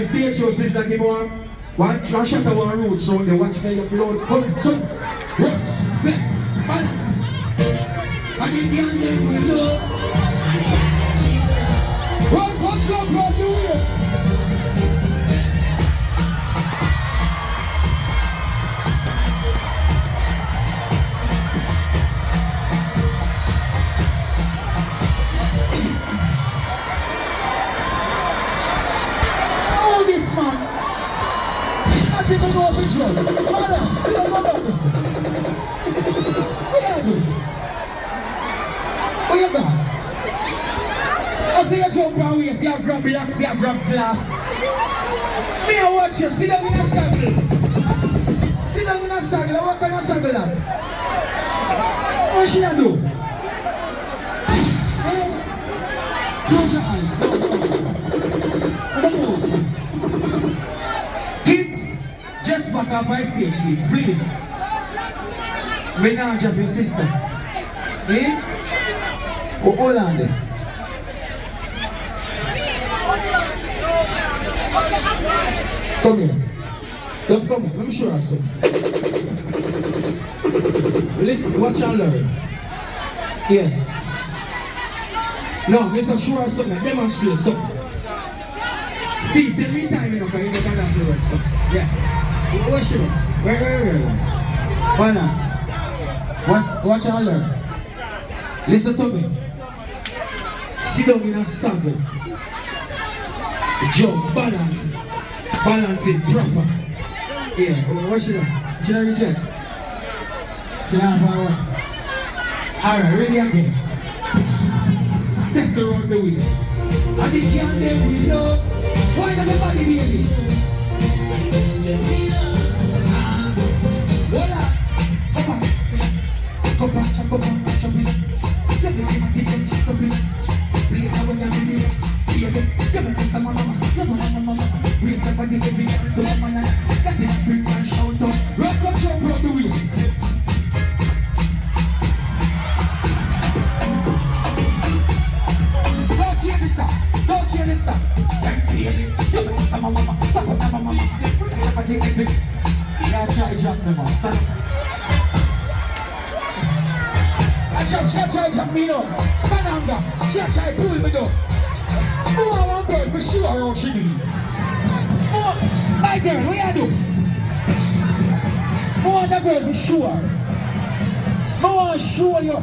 My stage show sister give one shot of one root so they watch me up load. Come, rush, back, balance. And the girl them will know. One control produce. People go off each other. Madam, see them go back to see. What you do? What you got? I see you jump on way, see you grab the axe, see you grab glass. Me I watch you, sit down in a saddle. Sit down in a saddle, what kind of saddle that? What should I do? Close your eyes. Don't move. Just back up my stage, please. We now jump your sister. Eh? Oh, hold on there. Come here. Just come here. Let me show you something. Listen, watch and learn. Yes. No, Mr. Show us something. Demonstrate something. Steve, tell me time enough. You don't have to work. Yeah. Watch it. Where? Balance. Watch and learn. Listen to me. Sit down in a saddle. Jump, balance. Balance it proper. Yeah, watch it. Should I reject? Should I forward? Alright, ready again. Settle around the waist. And the girl them we love. Why not everybody baby? Voila! Come back, jump up, jump in. Let me get my teeth and jump in. Play it over and be it. Play it. Give it to someone, mama. Raise up and give it to the man. Got this spring and shout out. Rock up, jump up the waist. Don't change this up. Don't change this up. Give it to someone, mama. Support mama. Somebody give it. Yeah, try jump them up. Jump me down. Kananga. Try pull me down. Who I want girl for sure around she need. My girl, what you do? Who want that girl for sure? I want to show you.